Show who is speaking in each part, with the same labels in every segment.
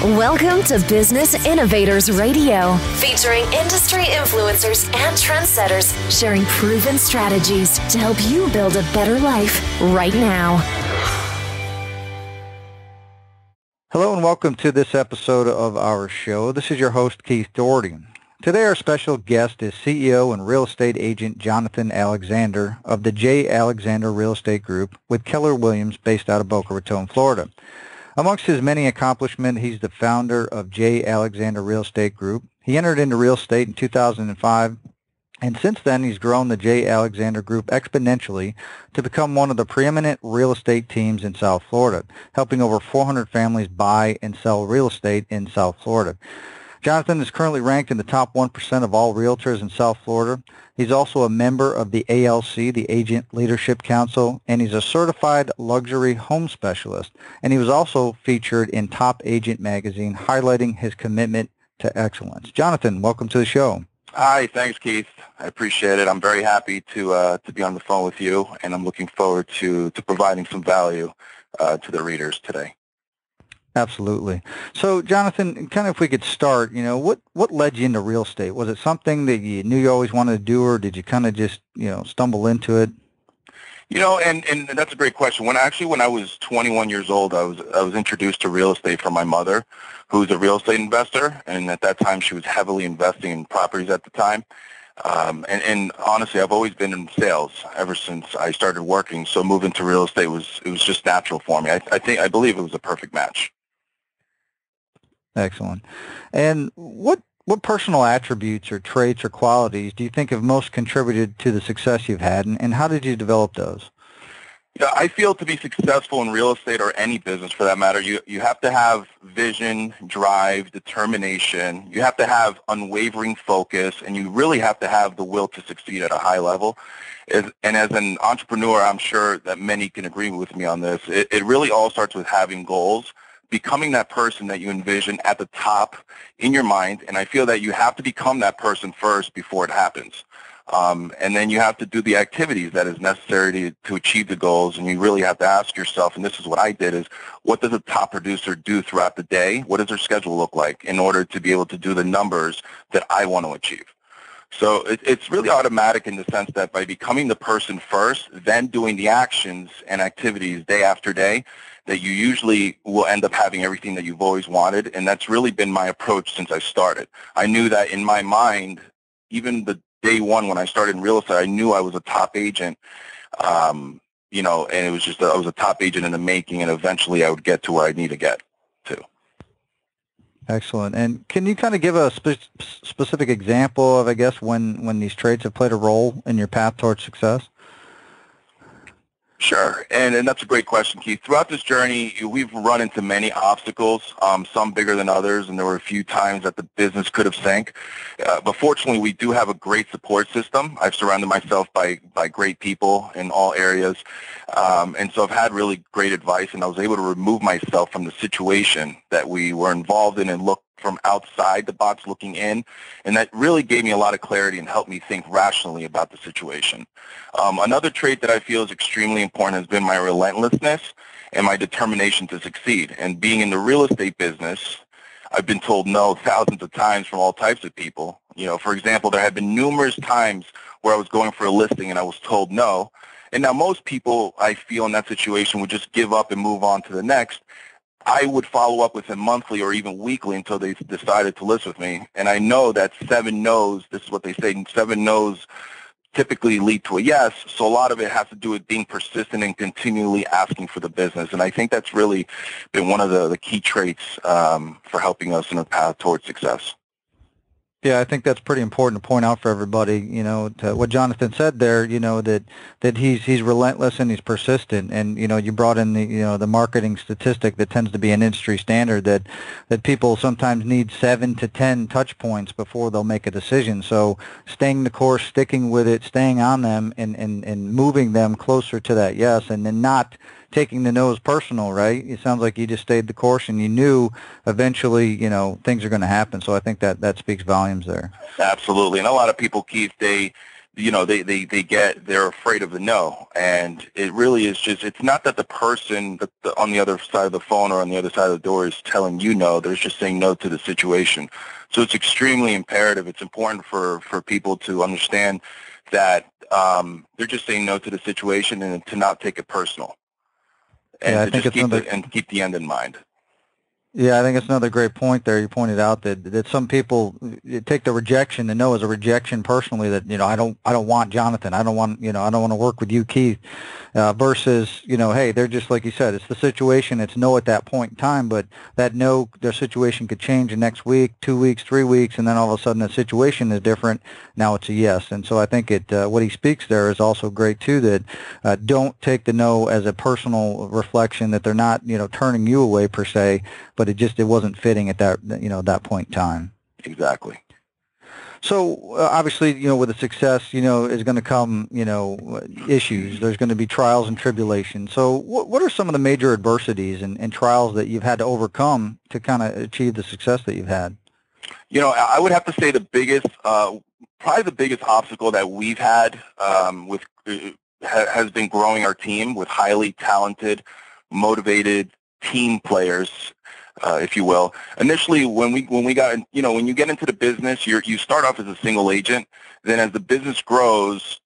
Speaker 1: Welcome to Business Innovators Radio, featuring industry influencers and trendsetters sharing proven strategies to help you build a better life right now.
Speaker 2: Hello and welcome to this episode of our show. This is your host, Keith Doherty. Today our special guest is CEO and real estate agent Jonathan Alexander of the J. Alexander Real Estate Group with Keller Williams based out of Boca Raton, Florida. Amongst his many accomplishments, he's the founder of J. Alexander Real Estate Group. He entered into real estate in 2005, and since then he's grown the J. Alexander Group exponentially to become one of the preeminent real estate teams in South Florida, helping over 400 families buy and sell real estate in South Florida. Jonathan is currently ranked in the top 1% of all realtors in South Florida. He's also a member of the ALC, the Agent Leadership Council, and he's a certified luxury home specialist. And he was also featured in Top Agent magazine, highlighting his commitment to excellence. Jonathan, welcome to the show.
Speaker 3: Hi, thanks, Keith. I appreciate it. I'm very happy to be on the phone with you, and I'm looking forward to providing some value to the readers today.
Speaker 2: Absolutely. So, Jonathan, kind of if we could start, what led you into real estate? Was it something that you knew you always wanted to do, or did you kind of just, stumble into it?
Speaker 3: And that's a great question. When I was 21 years old, I was introduced to real estate from my mother, who's a real estate investor, and at that time she was heavily investing in properties at the time. And honestly, I've always been in sales ever since I started working. So moving to real estate was just natural for me. I believe it was a perfect match.
Speaker 2: Excellent. And what personal attributes or traits or qualities do you think have most contributed to the success you've had, and how did you develop those?
Speaker 3: Yeah, I feel to be successful in real estate or any business for that matter, you have to have vision, drive, determination. You have to have unwavering focus, and you really have to have the will to succeed at a high level. And as an entrepreneur, I'm sure that many can agree with me on this. It really all starts with having goals, becoming that person that you envision at the top in your mind, and I feel that you have to become that person first before it happens. And then you have to do the activities that is necessary to achieve the goals, and you really have to ask yourself, and this is what I did, is what does a top producer do throughout the day? What does their schedule look like in order to be able to do the numbers that I want to achieve? So it's really automatic in the sense that by becoming the person first, then doing the actions and activities day after day, that you usually will end up having everything that you've always wanted, and that's really been my approach since I started. I knew that in my mind, even the day one when I started in real estate, I knew I was a top agent, and it was just I was a top agent in the making, and eventually I would get to where I need to get to.
Speaker 2: Excellent. And can you kind of give a specific example of, I guess, when these traits have played a role in your path towards success?
Speaker 3: Sure, and that's a great question, Keith. Throughout this journey, we've run into many obstacles, some bigger than others, and there were a few times that the business could have sank. But fortunately, we do have a great support system. I've surrounded myself by great people in all areas, and so I've had really great advice, and I was able to remove myself from the situation that we were involved in and look from outside the box looking in, and that really gave me a lot of clarity and helped me think rationally about the situation. Another trait that I feel is extremely important has been my relentlessness and my determination to succeed. And being in the real estate business, I've been told no thousands of times from all types of people. For example, there have been numerous times where I was going for a listing and I was told no. And now most people, I feel, in that situation would just give up and move on to the next. I would follow up with them monthly or even weekly until they decided to list with me. And I know that 7 no's, this is what they say, 7 no's typically lead to a yes. So a lot of it has to do with being persistent and continually asking for the business. And I think that's really been one of the key traits for helping us in the path towards success.
Speaker 2: Yeah, I think that's pretty important to point out for everybody, to what Jonathan said there, that he's relentless and he's persistent. And, you brought in the marketing statistic that tends to be an industry standard that people sometimes need 7 to 10 touch points before they'll make a decision. So staying the course, sticking with it, staying on them and moving them closer to that yes, and then not taking the no as personal, right? It sounds like you just stayed the course and you knew eventually, things are going to happen. So I think that speaks volumes there.
Speaker 3: Absolutely. And a lot of people, Keith, they they're afraid of the no. And it really is just, it's not that the person on the other side of the phone or on the other side of the door is telling you no, they're just saying no to the situation. So it's extremely imperative. It's important for people to understand that they're just saying no to the situation and to not take it personal. And
Speaker 2: yeah,
Speaker 3: to just keep the end in mind.
Speaker 2: Yeah, I think it's another great point there. You pointed out that some people take the rejection, the no as a rejection personally. That I don't want Jonathan. I don't want to work with you, Keith. Versus hey, they're just like you said. It's the situation. It's no at that point in time, but that no, their situation could change the next week, 2 weeks, 3 weeks, and then all of a sudden the situation is different. Now it's a yes. And so I think what he speaks there is also great too. That don't take the no as a personal reflection that they're not turning you away per se, but it wasn't fitting at that point in time.
Speaker 3: Exactly.
Speaker 2: So obviously, with the success, is going to come, issues. There's going to be trials and tribulations. So what are some of the major adversities and trials that you've had to overcome to kind of achieve the success that you've had?
Speaker 3: I would have to say the biggest, probably the biggest obstacle that we've had has been growing our team with highly talented, motivated team players. If you will. Initially, when we got, when you get into the business, you start off as a single agent. Then as the business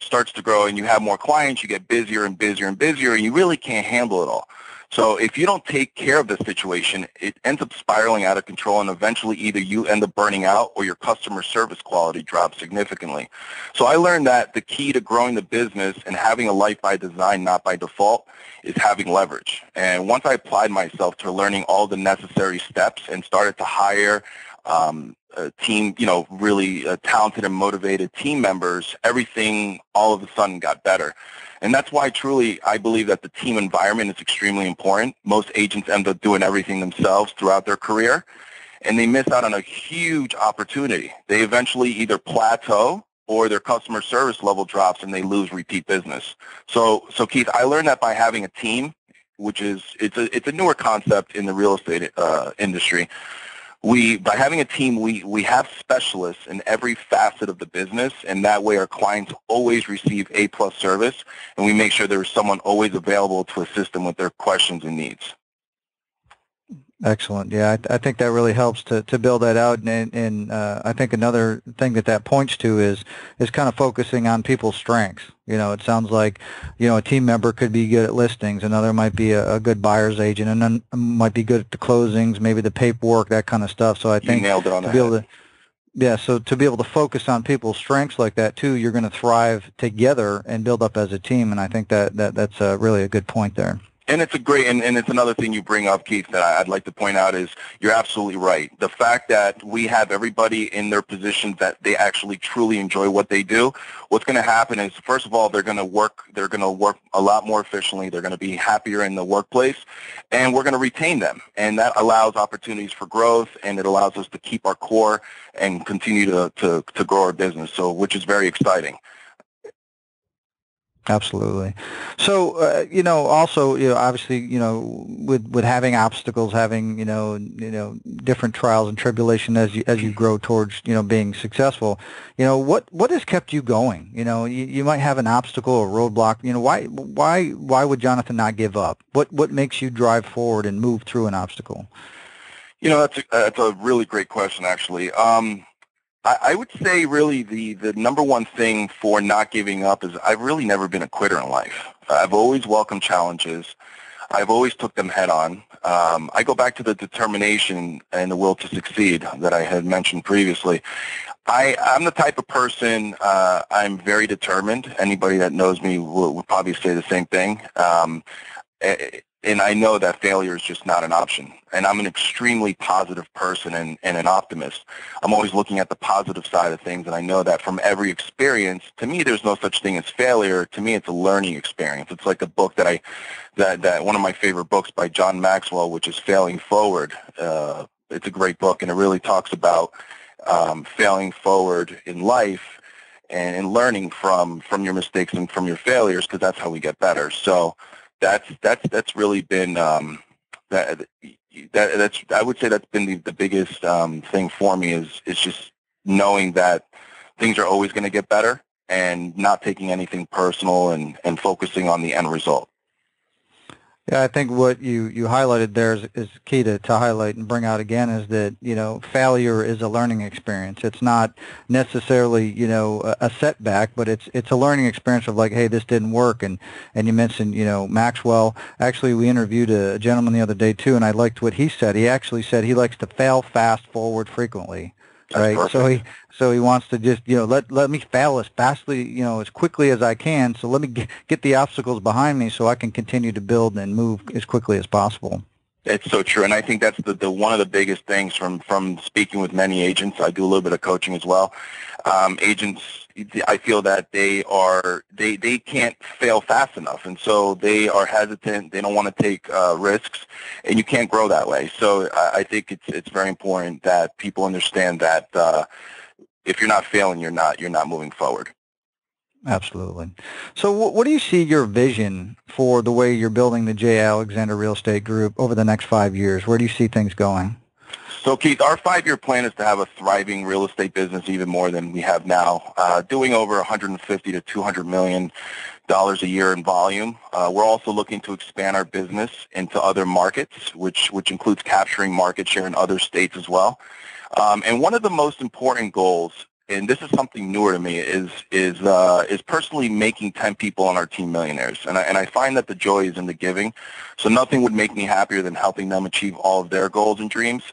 Speaker 3: starts to grow, and you have more clients, you get busier and busier and busier, and you really can't handle it all. So if you don't take care of the situation, it ends up spiraling out of control, and eventually either you end up burning out or your customer service quality drops significantly. So I learned that the key to growing the business and having a life by design, not by default, is having leverage. And once I applied myself to learning all the necessary steps and started to hire a team, really talented and motivated team members, everything all of a sudden got better. And that's why truly I believe that the team environment is extremely important. Most agents end up doing everything themselves throughout their career, and they miss out on a huge opportunity. They eventually either plateau or their customer service level drops and they lose repeat business. So Keith, I learned that by having a team, which is, it's a newer concept in the real estate industry. By having a team, we have specialists in every facet of the business, and that way our clients always receive A+ service, and we make sure there's someone always available to assist them with their questions and needs.
Speaker 2: Excellent. Yeah, I think that really helps to build that out, and I think another thing that points to is kind of focusing on people's strengths. It sounds like a team member could be good at listings, another might be a good buyer's agent, and then might be good at the closings, maybe the paperwork, that kind of stuff. So I think
Speaker 3: you nailed it on the head.
Speaker 2: So to be able to focus on people's strengths like that too, you're going to thrive together and build up as a team, and I think that's really a good point there.
Speaker 3: And it's a great, and it's another thing you bring up, Keith, that I'd like to point out is you're absolutely right. The fact that we have everybody in their positions that they actually truly enjoy what they do, what's going to happen is, first of all, they're going to work a lot more efficiently. They're going to be happier in the workplace, and we're going to retain them. And that allows opportunities for growth, and it allows us to keep our core and continue to grow our business, so which is very exciting.
Speaker 2: Absolutely. So, also, obviously, with having obstacles, having, different trials and tribulation as you grow towards, being successful, what has kept you going? You might have an obstacle or roadblock. Why would Jonathan not give up? What makes you drive forward and move through an obstacle?
Speaker 3: That's a really great question, actually. I would say really the number one thing for not giving up is I've really never been a quitter in life. I've always welcomed challenges. I've always took them head on. I go back to the determination and the will to succeed that I had mentioned previously. I'm the type of person, I'm very determined. Anybody that knows me will probably say the same thing. And I know that failure is just not an option. And I'm an extremely positive person and an optimist. I'm always looking at the positive side of things, and I know that from every experience, to me, there's no such thing as failure. To me, it's a learning experience. It's like a book that one of my favorite books by John Maxwell, which is Failing Forward. It's a great book, and it really talks about failing forward in life and learning from your mistakes and from your failures, because that's how we get better. So that's really been that's I would say that's been the biggest thing for me is just knowing that things are always going to get better, and not taking anything personal and focusing on the end result.
Speaker 2: Yeah, I think what you highlighted there is key to highlight and bring out again is that, failure is a learning experience. It's not necessarily, a setback, but it's a learning experience of like, hey, this didn't work. And you mentioned, Maxwell. Actually, we interviewed a gentleman the other day too, and I liked what he said. He actually said he likes to fail fast, forward frequently. Right. So he wants to just, let me fail as fastly, as quickly as I can. So let me get the obstacles behind me so I can continue to build and move as quickly as possible.
Speaker 3: It's so true. And I think that's the one of the biggest things from speaking with many agents. I do a little bit of coaching as well. Agents, I feel that they can't fail fast enough. And so they are hesitant. They don't want to take risks, and you can't grow that way. So I think it's very important that people understand that if you're not failing, you're not moving forward.
Speaker 2: Absolutely. So what do you see your vision for the way you're building the J. Alexander Real Estate Group over the next 5 years? Where do you see things going?
Speaker 3: So, Keith, our 5-year plan is to have a thriving real estate business even more than we have now, doing over $150 to $200 million a year in volume. We're also looking to expand our business into other markets, which includes capturing market share in other states as well. And one of the most important goals, and this is something newer to me, is personally making 10 people on our team millionaires. And I find that the joy is in the giving. So nothing would make me happier than helping them achieve all of their goals and dreams.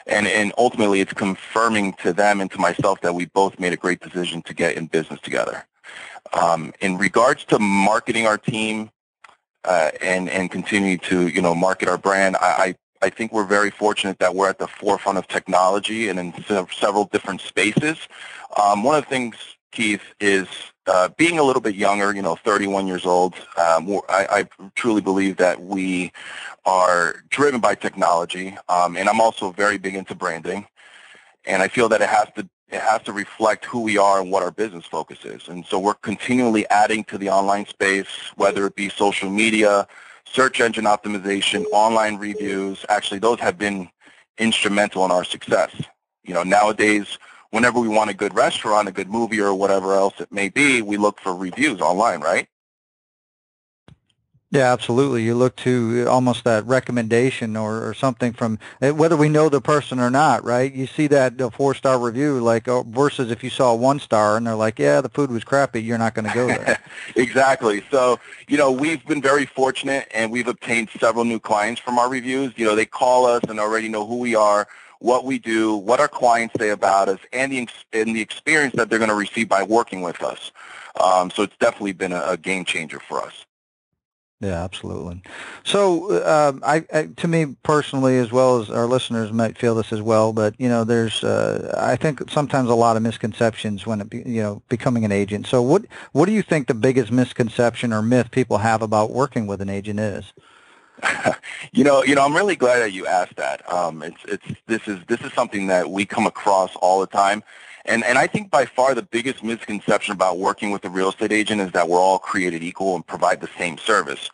Speaker 3: And ultimately, it's confirming to them and to myself that we both made a great decision to get in business together. In regards to marketing our team and continue to market our brand, I think we're very fortunate that we're at the forefront of technology and in several different spaces. One of the things, Keith, is being a little bit younger, 31 years old. I truly believe that we are driven by technology, and I'm also very big into branding. And I feel that it has to reflect who we are and what our business focus is. And so we're continually adding to the online space, whether it be social media, search engine optimization, online reviews. Actually, those have been instrumental in our success. Nowadays, whenever we want a good restaurant, a good movie, or whatever else it may be, we look for reviews online, right?
Speaker 2: Yeah, absolutely. You look to almost that recommendation or something from whether we know the person or not, right? You see that 4-star review versus if you saw a 1-star and they're like, yeah, the food was crappy, you're not going to go there.
Speaker 3: Exactly. So, we've been very fortunate and we've obtained several new clients from our reviews. They call us and already know who we are, what we do, what our clients say about us, and the experience that they're going to receive by working with us. So it's definitely been a game changer for us.
Speaker 2: Yeah, absolutely. So to me personally, as well as our listeners might feel this as well, but, there's, I think sometimes a lot of misconceptions when, becoming an agent. So what do you think the biggest misconception or myth people have about working with an agent is?
Speaker 3: I'm really glad that you asked that. This is something that we come across all the time. And I think by far the biggest misconception about working with a real estate agent is that we're all created equal and provide the same service.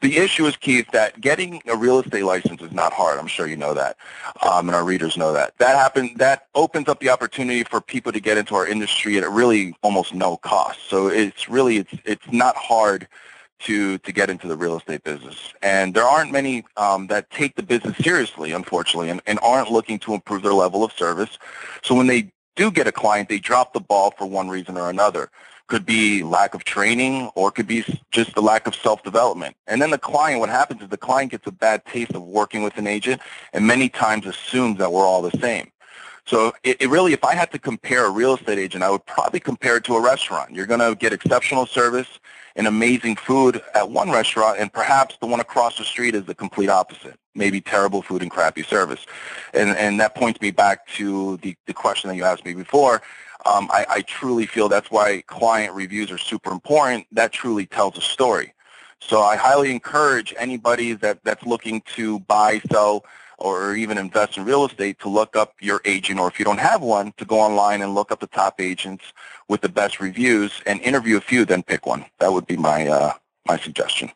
Speaker 3: The issue is, Keith, that getting a real estate license is not hard. I'm sure you know that, and our readers know that. That opens up the opportunity for people to get into our industry at really almost no cost. So it's not hard to get into the real estate business. And there aren't many that take the business seriously, unfortunately, and aren't looking to improve their level of service. So when they do get a client, they drop the ball for one reason or another. Could be lack of training, or could be just the lack of self-development. And then what happens is the client gets a bad taste of working with an agent and many times assumes that we're all the same. So it really, if I had to compare a real estate agent, I would probably compare it to a restaurant. You're going to get exceptional service and amazing food at one restaurant, and perhaps the one across the street is the complete opposite, maybe terrible food and crappy service. And that points me back to the question that you asked me before. I truly feel that's why client reviews are super important. That truly tells a story. So I highly encourage anybody that's looking to buy, sell, or even invest in real estate to look up your agent, or if you don't have one, to go online and look up the top agents with the best reviews and interview a few, then pick one. That would be my suggestion.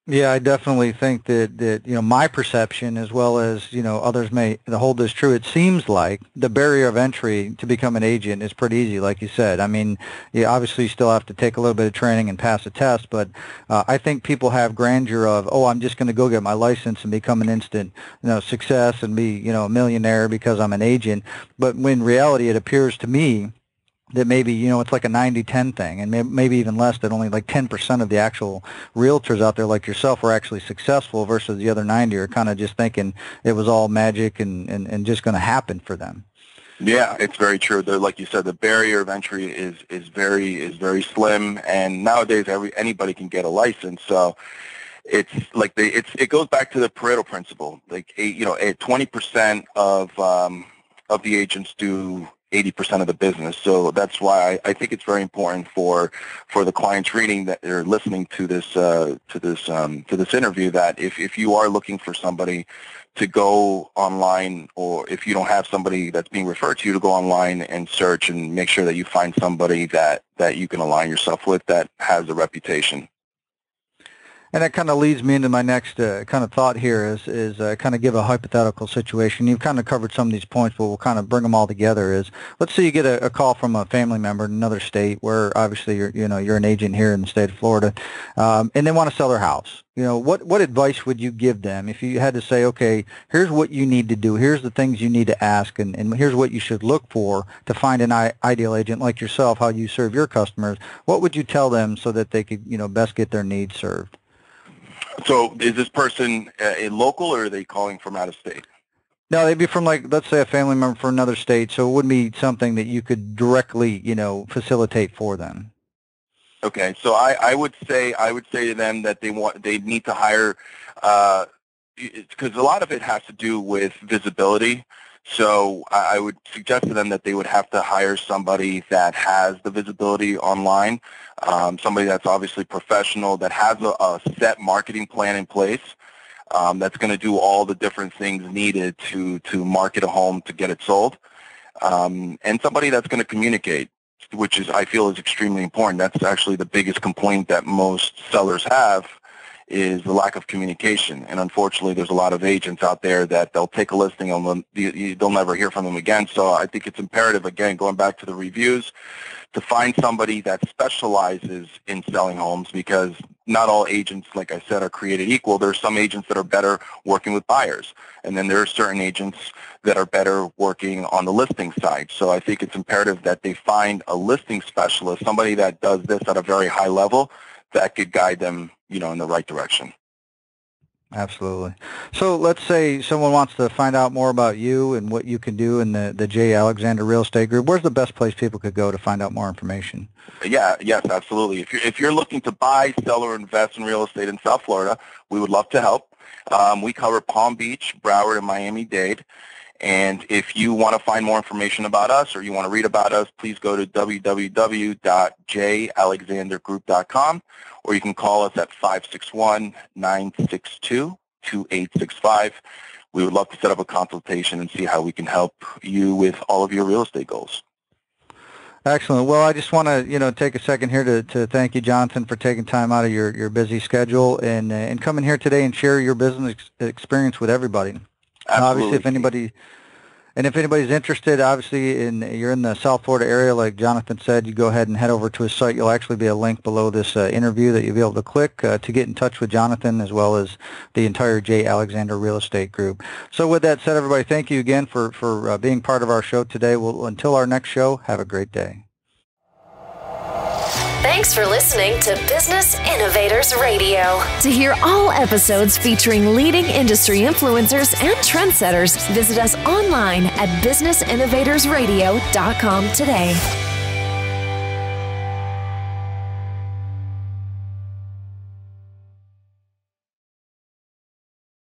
Speaker 2: Yeah, I definitely think that my perception, as well as others may hold this true. It seems like the barrier of entry to become an agent is pretty easy, like you said. I mean, you obviously still have to take a little bit of training and pass a test, but I think people have grandeur of, oh, I'm just going to go get my license and become an instant success and be a millionaire because I'm an agent. But when reality, it appears to me that maybe, it's like a 90-10 thing, and maybe even less, that only like 10% of the actual realtors out there like yourself were actually successful, versus the other 90 are kind of just thinking it was all magic and just going to happen for them.
Speaker 3: Yeah, it's very true. Like you said, the barrier of entry is very slim, and nowadays anybody can get a license. So it's like it goes back to the Pareto principle. Like 20% of the agents do 80% of the business. So that's why I think it's very important for the clients reading that they're listening to this interview, that if you are looking for somebody to go online, or if you don't have somebody that's being referred to you, to go online and search and make sure that you find somebody that you can align yourself with, that has a reputation.
Speaker 2: And that kind of leads me into my next kind of thought here is kind of give a hypothetical situation. You've kind of covered some of these points, but we'll kind of bring them all together. Is, let's say you get a call from a family member in another state, where obviously you're an agent here in the state of Florida, and they want to sell their house. What advice would you give them if you had to say, okay, here's what you need to do, here's the things you need to ask, and here's what you should look for to find an ideal agent like yourself, how you serve your customers? What would you tell them so that they could best get their needs served?
Speaker 3: So is this person a local, or are they calling from out of state?
Speaker 2: No, they'd be from, like, let's say a family member from another state, so it wouldn't be something that you could directly, facilitate for them.
Speaker 3: Okay, so I would say to them that they need to hire, because a lot of it has to do with visibility. So I would suggest to them that they would have to hire somebody that has the visibility online, somebody that's obviously professional, that has a set marketing plan in place, that's going to do all the different things needed to market a home to get it sold, and somebody that's going to communicate, which I feel is extremely important. That's actually the biggest complaint that most sellers have, is the lack of communication. And unfortunately, there's a lot of agents out there that they'll take a listing and they'll never hear from them again. So I think it's imperative, again, going back to the reviews, to find somebody that specializes in selling homes, because not all agents, like I said, are created equal. There are some agents that are better working with buyers, and then there are certain agents that are better working on the listing side. So I think it's imperative that they find a listing specialist, somebody that does this at a very high level, that could guide them, in the right direction.
Speaker 2: Absolutely. So let's say someone wants to find out more about you and what you can do in the J. Alexander Real Estate Group. Where's the best place people could go to find out more information?
Speaker 3: Yes, absolutely. If you're looking to buy, sell, or invest in real estate in South Florida, we would love to help. We cover Palm Beach, Broward, and Miami-Dade. And if you want to find more information about us, or you want to read about us, please go to www.jalexandergroup.com, or you can call us at 561-962-2865. We would love to set up a consultation and see how we can help you with all of your real estate goals.
Speaker 2: Excellent. Well, I just want to, take a second here to thank you, Jonathan, for taking time out of your busy schedule and coming here today and share your business experience with everybody.
Speaker 3: Absolutely.
Speaker 2: Obviously, if anybody's interested, obviously, you're in the South Florida area, like Jonathan said, you go ahead and head over to his site. You'll actually be a link below this interview that you'll be able to click to get in touch with Jonathan, as well as the entire J. Alexander Real Estate Group. So with that said, everybody, thank you again for being part of our show today. Until our next show, have a great day.
Speaker 1: Thanks for listening to Business Innovators Radio. To hear all episodes featuring leading industry influencers and trendsetters, visit us online at businessinnovatorsradio.com today.